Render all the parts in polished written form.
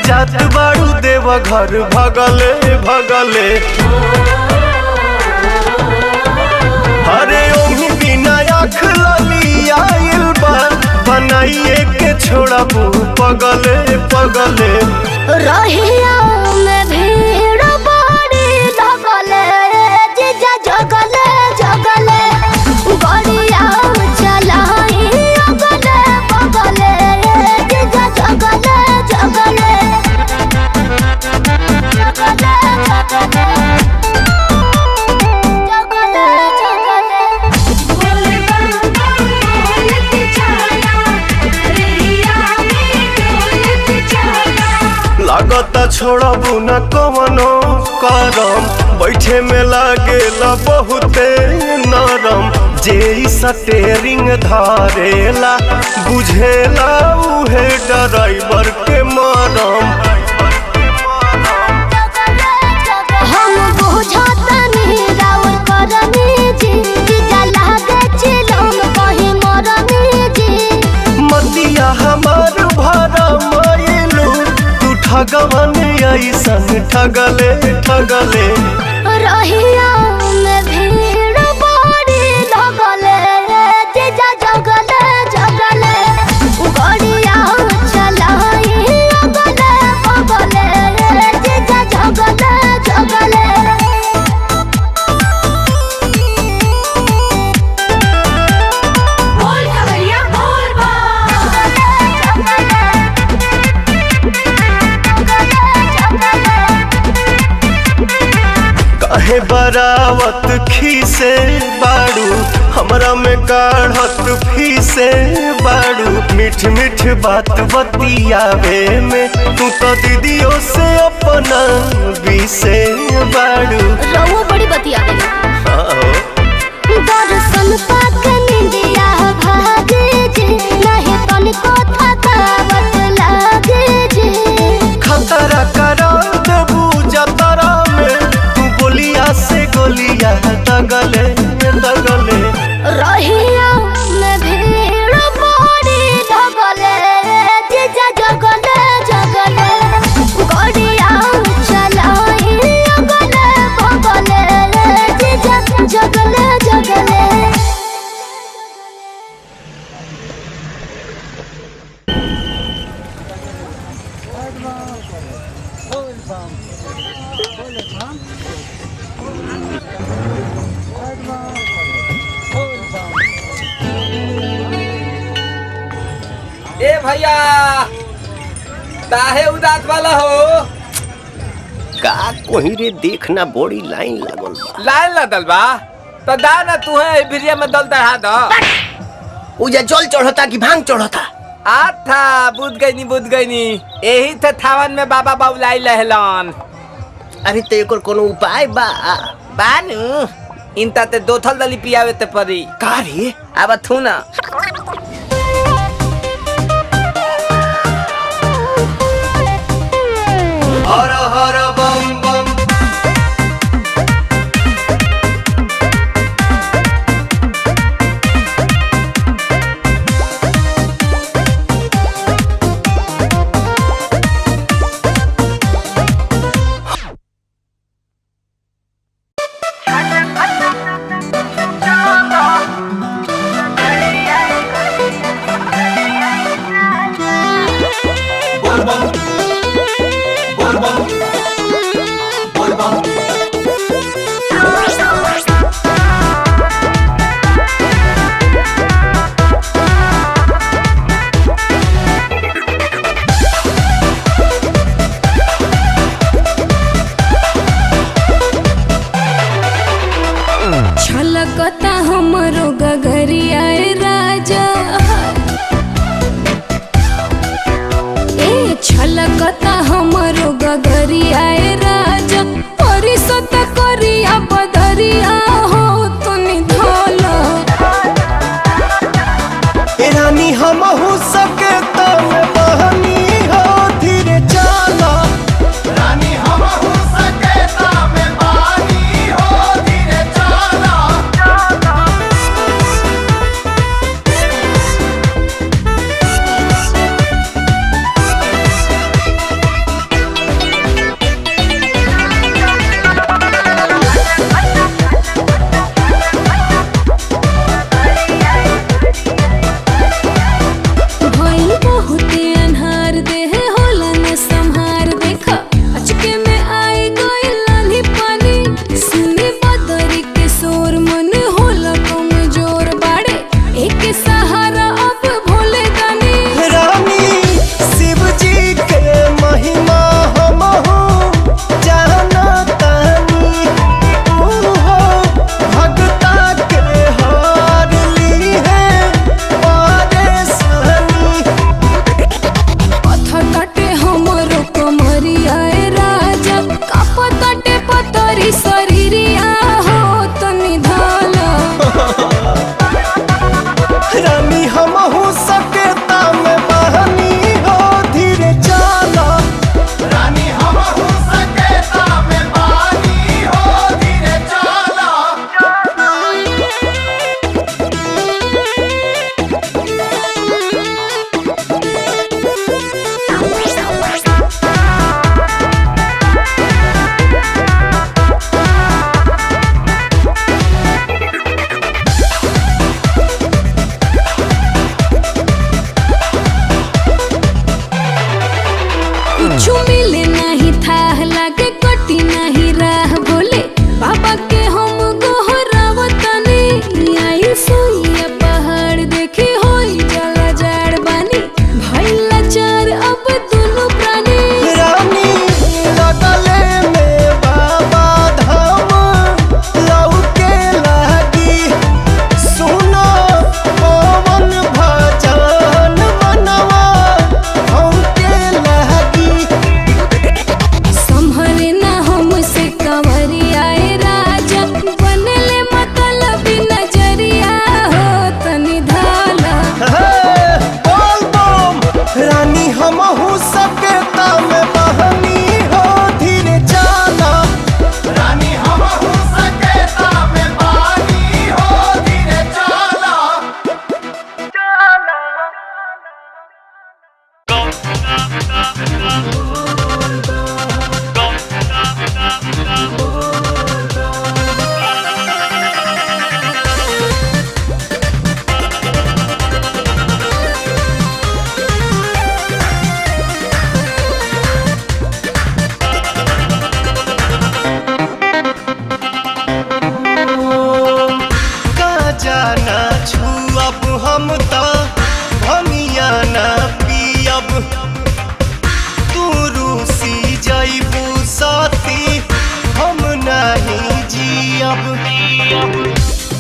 जात बाड़ू देव घर भगले भगले हरे ओही बिना आँख लगी आइल बा बनाइए के छोड़बू पगले पगले रहिया में भीड़ बड़ी लगले जीजा जगले जगले गड़िया चलाई अगले बगले जीजा जगले जगले लागता छोड़बू न कवनो करम बैठे में लागेला बहुते नरम जे स्टेरिंग धारेला बुझेला उहे ड्राइवर के मरम हम बुझतनी राउर करनी जी जीजा लागे चिलम कहीं मरनी जी मतिया हमार भरा मायलू तू ठगवन ऐसन ठगले ठगले रहिया में भीड़ बड़ी लगले जीजा जगले जगले गड़िया चलाई अगले बगले जीजा जगले जगले काहे बरावत खीसे बाड़ू हमरा में काढ़त फीसे बाड़ू मीठ मीठ बात बतियावे में तू तो दीदियों से अपना बीसे बाड़ू रहुआ बड़ी बतियावे दर्शन पाक निंदिया भागे जे नहीं तनिको थकावट लागे जे खतरा करा देबू जतरा में तू बोलिया से गोलिया दगले दगले रहिया में भीड़ बड़ी लगले जीजा जगले जगले गड़िया चलाई अगले बगले जीजा जगले जगले ए भैया काहे उदास वाला हो का कोही रे देखना बड़ी लाइन लागल बा लाइन लगल बा तो दा ना तू है भिरिया में दल चढ़ा दो उजा जल चढ़ता कि भांग चढ़ता आथा बुझ गई नी यही थे थावन में बाबा बाबुलाई लहलन अरे ते एकर कोनो उपाय बा बानू इनता ते दो थल दली पियावे ते परी का रे अब थू ना हर हर बम बम छलकता हमरो गगरिया राजा ए छलकता हमरो गगरिया राजा परिसत करिया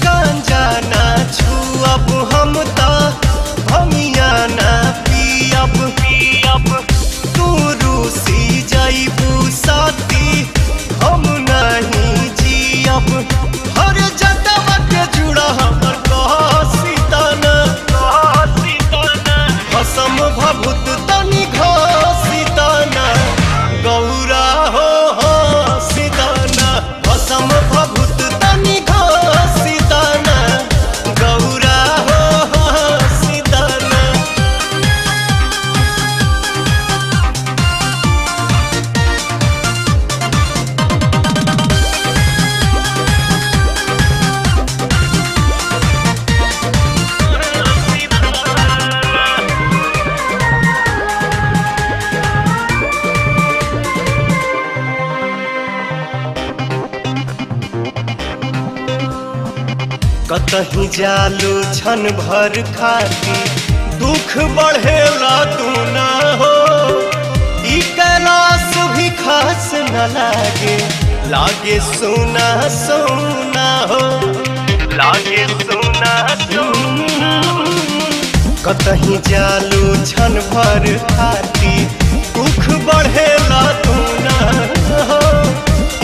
गांजा ना छुअब हम ता भमिया ना पियब तू रूसी जाइबू साथी हम नहीं जियब हर जटवा के जुड़ा हमर कहसीताना भसम भभूत तनि घसीताना गौरा हो सीताना भसम भभूत तनि घसीताना गौरा हो सीताना। कतही जालू छन भर खाती दुख बढ़ेला तू ना हो ई कैलाश भी खास न लागे सोना सोना हो लागे सोना सोना कतही जालू छन भर खाती दुख बढ़ेला तू ना हो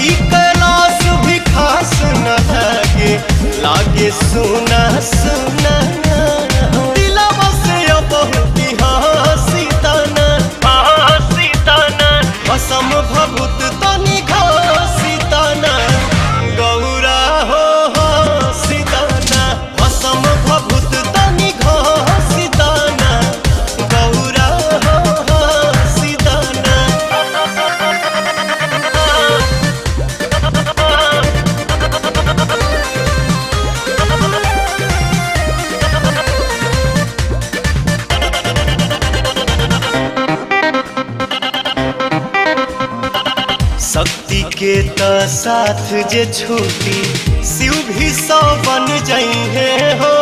ई कैलाश भी खास न लागे सोना सोना दिलवा से बहुत हसीताना भसम भभूत तनि घसीताना गौरा हो सीताना भसम भभूत तनि घसीताना गौरा हो सीताना। शक्ति के त साथ जे छूटी शिव भी 100 बन जाइए हो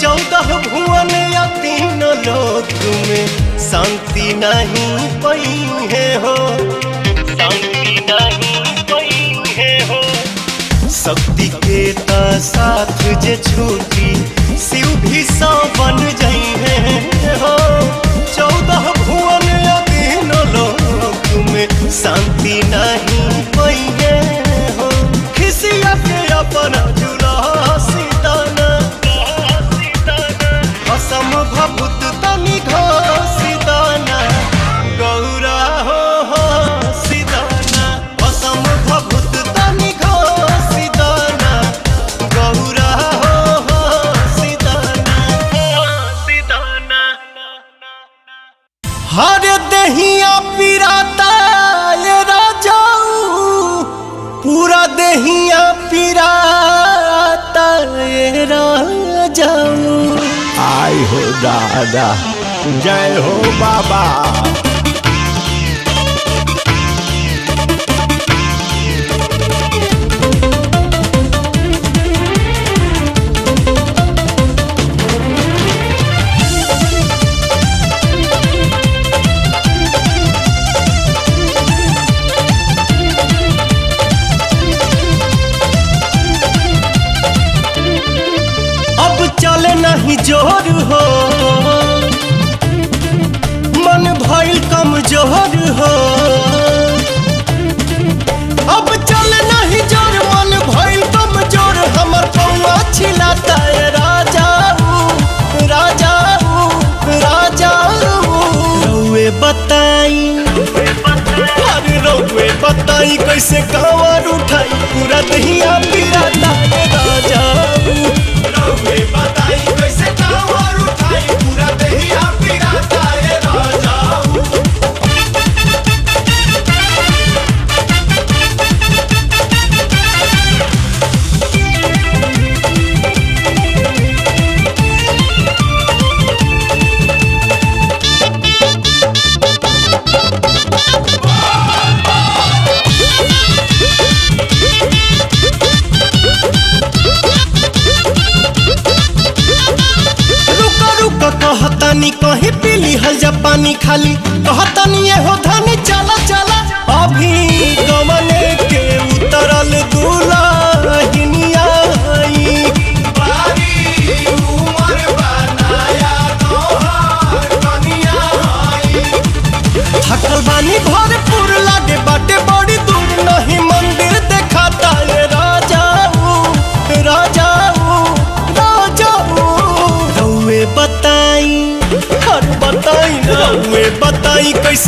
14 भुवन या 3 लोक में शांति नहीं पाइए हो शांति नहीं पाइए हो। शक्ति के त साथ जे छूटी शिव भी 100 बन जाइए हो 14 भुवन या 3 लोक में शांति नहीं पाइए हो खिसिया के अपना जुला सीताना भसम भभूत तनि घसीताना गौरा हो सीताना भसम भभूत तनि घसीताना गौरा हो सीताना। हर दहिया पिराता पूरा दहिया पिराता राजाऊ आई हो दादा जय हो बाबा। चले नहीं जोर हो मन भइल कमजोर हो अब चले नहीं जोर मन भइल कमजोर हमर पौआ छिलाता राजाऊ राजाऊ राजाऊ रउए बताई अरे रउए बताई कैसे कांवर उठाई पूरा दहिया पिराता राजाऊ रउए बताई कैसे कांवर उठाई पूरा दहिया पिराता राजाऊ। कहतानी कहीं पीली हल जा पानी खाली कहतानी ये हो धनी चला चला अभी गमने के उतरल दुल्हनिया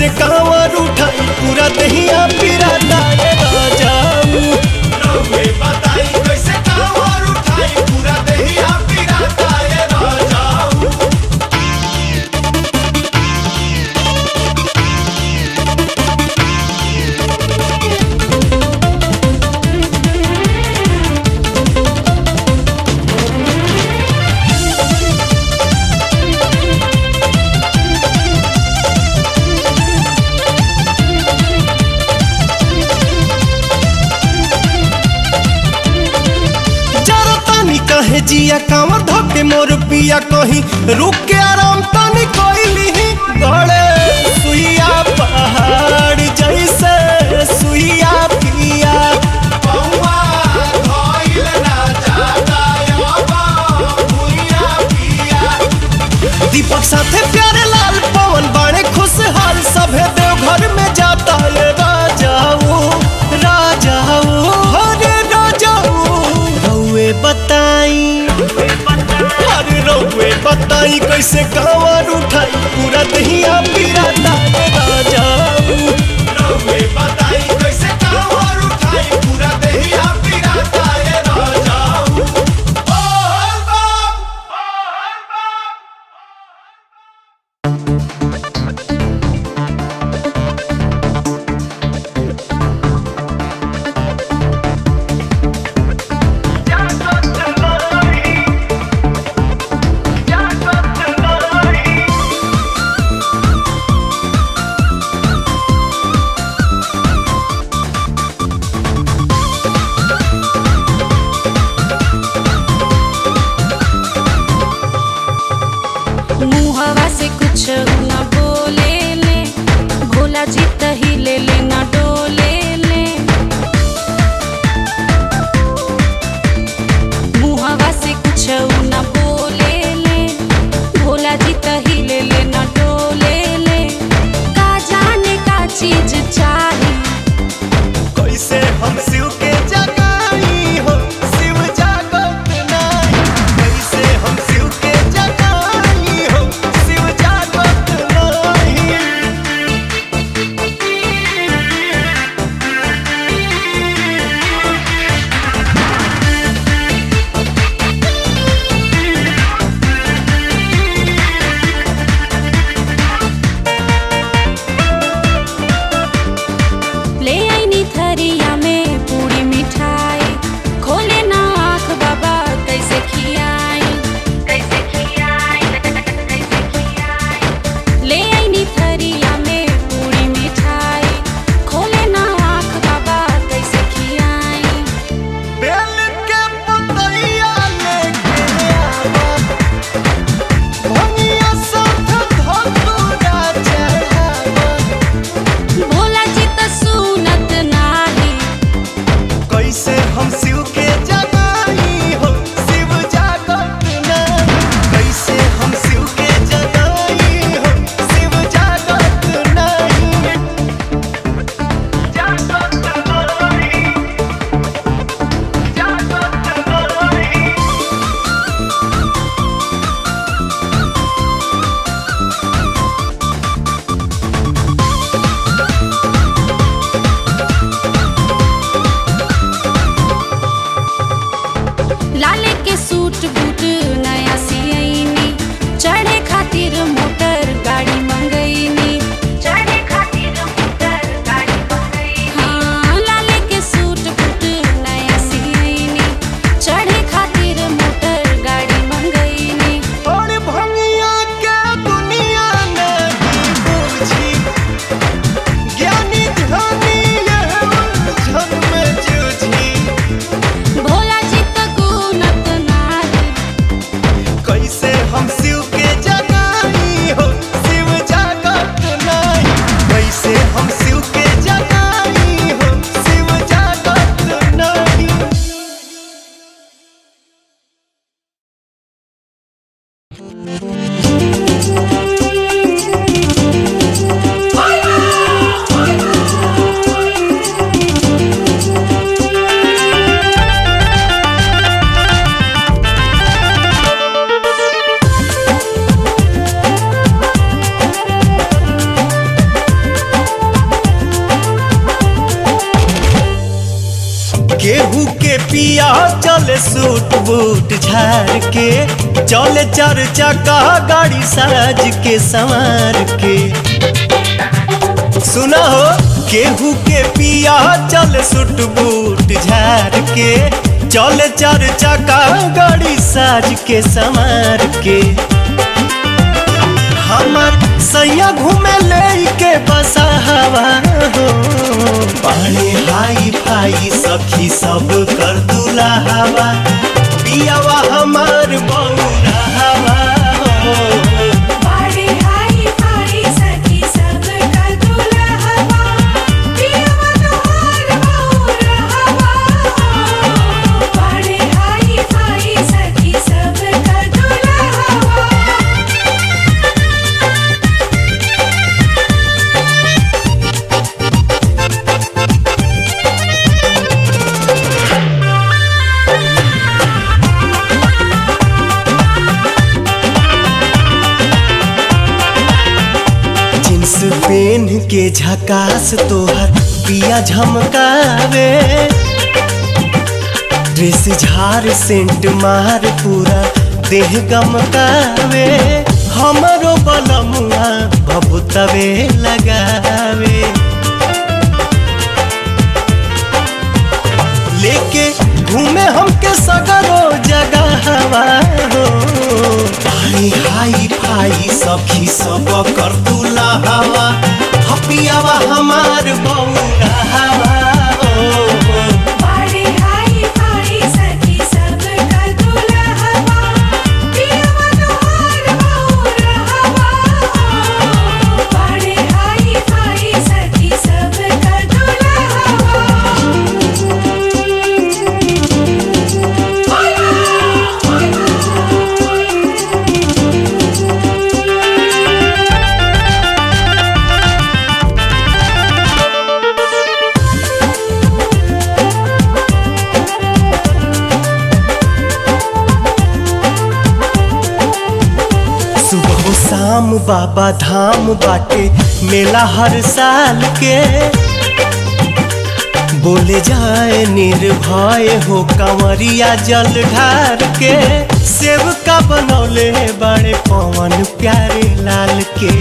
कैसे कांवर उठाई पूरा दहिया पिराता ये राजाऊ रउए बताई कैसे कांवर उठाई पूरा दहिया पिराता ये राजाऊ। कहे जिया कांवर धोके मोर पिया कहीं रुक के आराम तनी कोइली गड़े सुइया पहाड़ जैसे सुइया पिया बउआ धइल ना जाता यबा भुइया पिया। दीपक साथे प्यारे लाल पवन बाणे खुशहाल सभे देव घर में जाता ये राजाऊ राजाऊ हरे राजाऊ रउए बताई अरे रउए बताई कैसे कांवर उठाई पूरा दहिया पिराता ये राजाऊ रउए बताई कैसे कांवर उठाई पूरा दहिया पिराता ये राजाऊ। मुहवा से कुछ न बोले ले भोला जी तही ले ना डोले ले मुहवा से कुछ न बोले ले भोला जी तही ले ना डोले ले का जाने का चीज चाही कैसे हम शिव के जगाई हो शिव जागत नहीं कैसे हम शिव के जगाई हो शिव जागत नहीं। ले आईनी थरिया में पूरी मिठाई खोले ना आँख बाबा कैसे खियाई ले आईनी थरिया में पूरी मिठाई खोले ना आँख बाबा कैसे खियाई बेल के पतैया लेके आवा भंगिया साथ धतूरा चढ़ावा भोला जी तो सुनत नाही कैसे हम शिव के जगाई हो शिव जागत नहीं कैसे हम शिव के जगाई हो शिव जागत नहीं जागत नहीं जागत नहीं। लाले के सूट बूट नया सियनी चढ़े खातिर मोटर गाड़ी मंगईनी हाँ लाले के सूट बूट नया सियनी चढ़े खातिर मोटर गाड़ी मंगईनी और भंगिया के दुनिया नहीं बूझी ज्ञानी ध्यानी यह उलझन में जूझी भोला जी तो गुनत नाही केहू के पिया चले सूट बूट झाड़ के, चले चार चक्का गाड़ी साज के संवार के। सुना हो, केहू के पिया चले सूट बूट झाड़ के, चले चार चक्का गाड़ी साज के संवार के। हमार सैया घूमे लेके बसा हवा हो, पानी हाई फाई सखी सब कर दूल्हा हवा, पियावा हमार बौरा हवा हो। पानी हाई फाई सखी सब कर दूल्हा हवा, पियावा तोहार बौरा हवा हो। पानी हाई फाई सखी सब कर दूल्हा हवा। जींस पेन के झकास तोहर पिया झमकावे, ड्रेस झार सेंट मार पूरा देह गमकावे, हमरो बलमुआ बबुतवे लगावे। लेके घूमे हमके सगरो जगह हवा हो, पानी हाई फाई सखी सब कर दूल्हा हवा, हपियावा हमार बौरा हवा हो। पानी हाई फाई सखी सब कर दूल्हा हवा, पियावा तोहार बौरा हवा हो। पानी हाई फाई सखी सब कर दूल्हा हवा। सुबह शाम बाबा धाम बाटे मेला हर साल के, बोले जाए निर्भय हो कंवरिया जल ढार के, सेवका बनौले बड़े पवन प्यारे लाल के।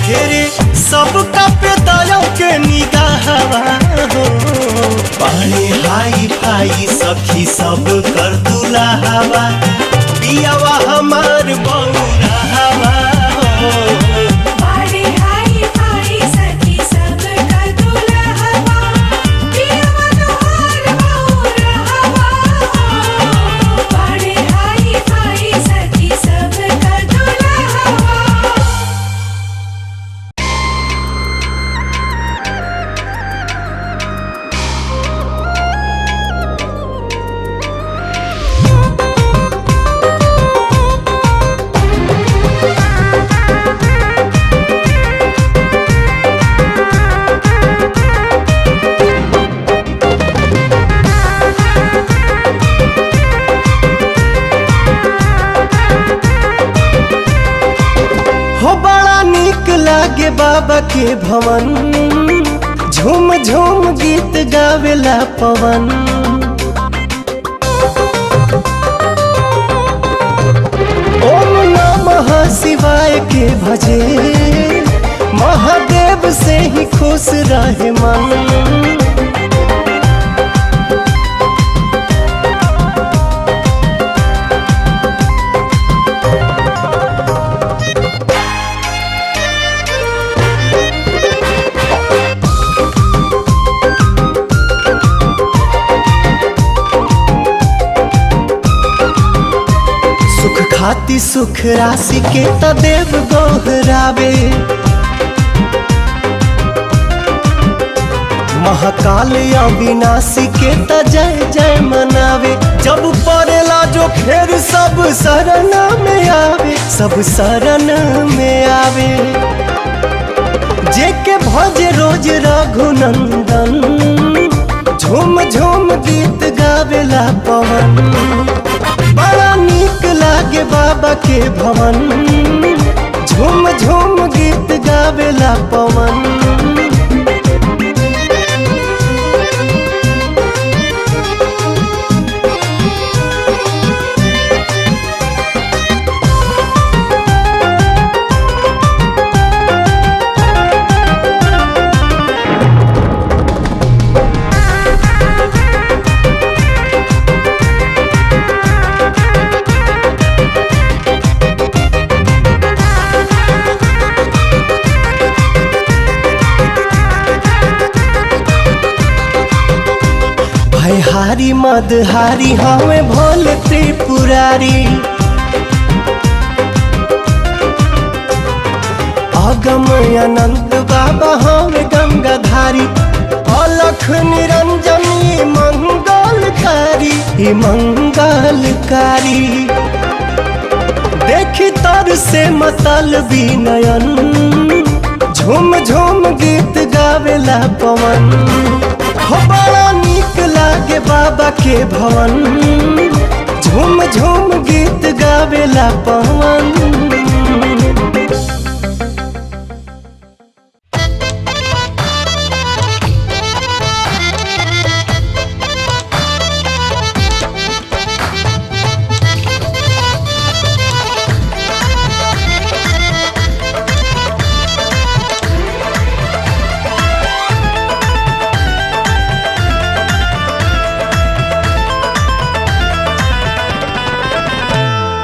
फेरे सबका पे दया के निगाहवा हो, पानी हाई फाई सखी सब कर दूल्हा हवा, पियावा हमार बौरा हवा हो। पानी हाई फाई सखी सब कर दूल्हा हवा, पियावा तोहार बौरा हवा हो। पानी हाई फाई सखी सब कर दूल्हा हवा। हो बड़ा नीक लागे बाबा के भवन, झूम झूम गीत गावेला पवन। ओम नमः शिवाय के भजे, महादेव से ही खुश रहे मन। सुख खाती सुख राशि के त देव गोहरावे, महाकाल अविनाशी के त जय जय मनावे। जब पड़ेला जो खेर सब शरण में आवे, सब शरण में आवे। जेके भज रोज रघुनंदन, झूम झूम गीत गावेला पवन। बड़ा नीक लागे बाबा के भवन, झूम झूम गीत गावेला पवन। बिहारी मदहारी हमें भोले त्रिपुरारी अगम अनंत बाबा हमें गंगाधारी अलख निरंजनी मंगलकारी मंगलकारी देखी तर से मतल विनयन झूम झूम गीत गावेला पवन हो बड़ा नीक लागे बाबा के भवन झूम झूम गीत गावेला पवन।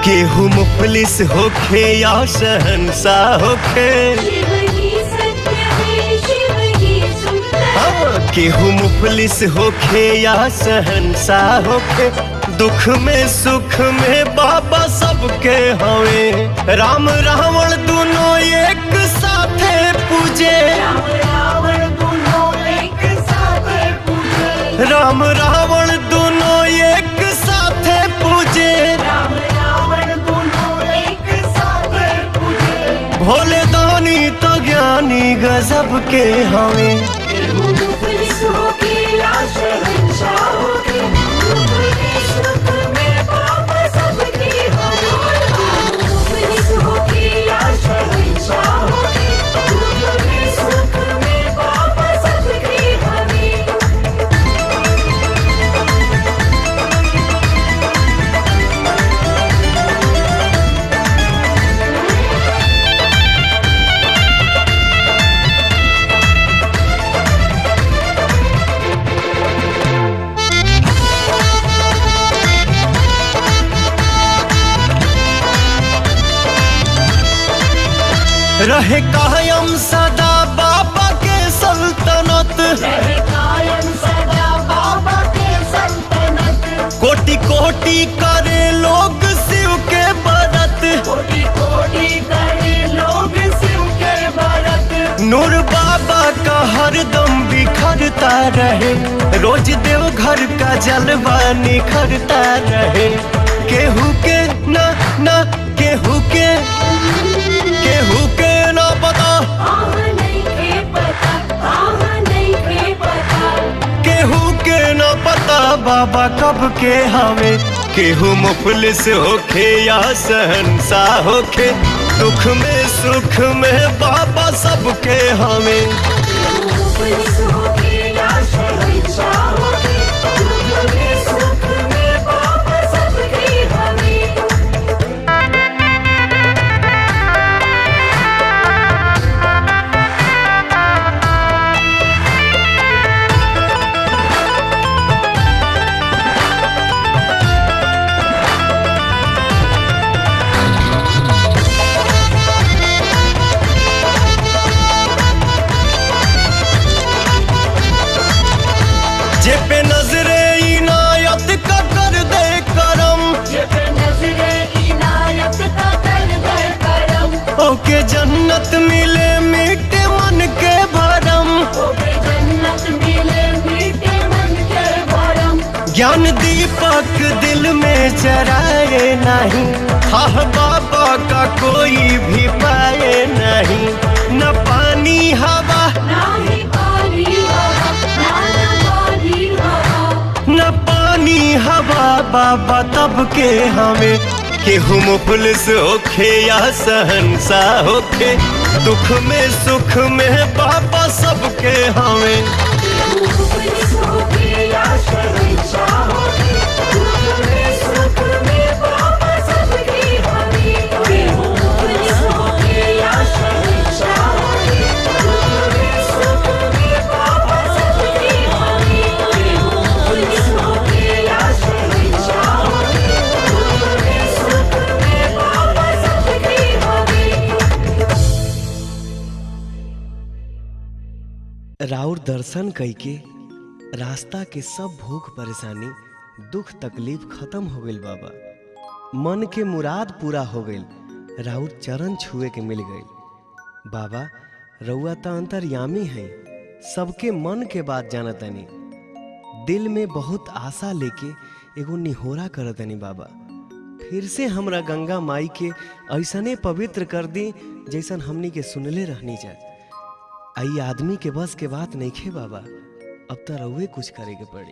केहू मुफलिस होखे या शहंशाह होखे केहू मुफलिस होखे या शहंशाह होखे दुख में सुख में बाबा सबके हवे राम रावण दोनों एक साथे पूजे राम रावण दोनों एक साथे पूजे भोले दानी तो ज्ञानी गजब के हमें रहे कायम सदा बाबा के सल्तनत कोटि कोटि करे लोग शिव के बरत नूर बाबा का हरदम बिखरता रहे रोज देव घर का जलवा निखरता रहे केहू के ना केहू के ना पता केहू के ना पता बाबा कब के हमें केहू मुफलिस होखे या शहंशाह होखे दुख में सुख में बाबा सबके हमें जे पे नजरे इनायत का कर दे करम ओके जन्नत मिले मीठे मन के भरम ज्ञान दीपक दिल में जराए नहीं हाँ बाबा का कोई भी पाए नहीं न पानी हवा न पानी हवा बाबा तब के हमें केहू मुफलिस होखे या शहंशाह होखे दुख में सुख में बाबा सबके हमें राउर दर्शन कइके रास्ता के सब भूख परेशानी दुख तकलीफ खत्म हो गइल बाबा। मन के मुराद पूरा हो गइल, राउर चरण छुए के मिल गइल। बाबा रउआ त अंतर्यामी हैं, सबके मन के बात जानतनी। दिल में बहुत आशा लेके एगो निहोरा करतनी बाबा, फिर से हमरा गंगा माई के ऐसने पवित्र कर दी जैसन हमनी के सुनले रहनी जा। आई आदमी के बस के बात नहीं खे बाबा, अब तो रउए कुछ करे के पड़ी।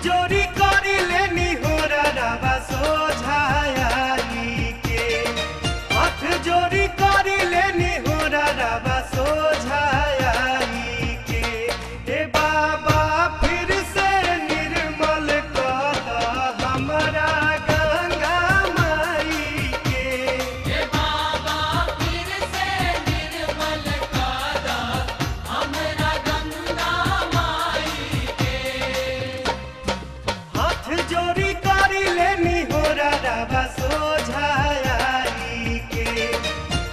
जोरी करी लेनी हो रवा सोझाई के, हाथ जोरी करी लेनी हो रवा सोझाई के। ए बाबा फिर से निर्मल कर हमरा गंगा माई के। ए बाबा फिर से निर्मल कर हमरा गंगा माई के। हाथ जोरी करी लेनी हो रवा सोझाई के,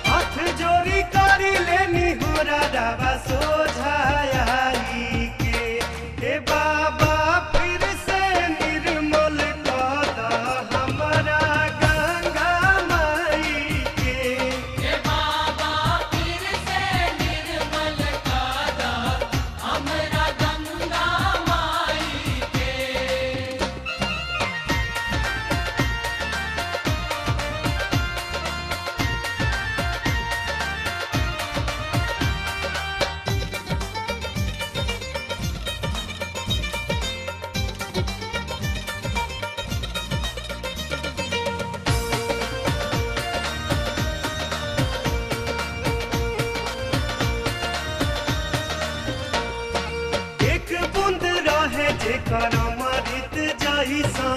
हाथ जोरी करी लेनी हो रवा सोझाई के। ए बाबा फिर से निर्मल कर हमरा गंगा माई के। ए बाबा फिर से निर्मल कर हमरा गंगा माई के। एक बूंद रहे जेकर अमृत जैसा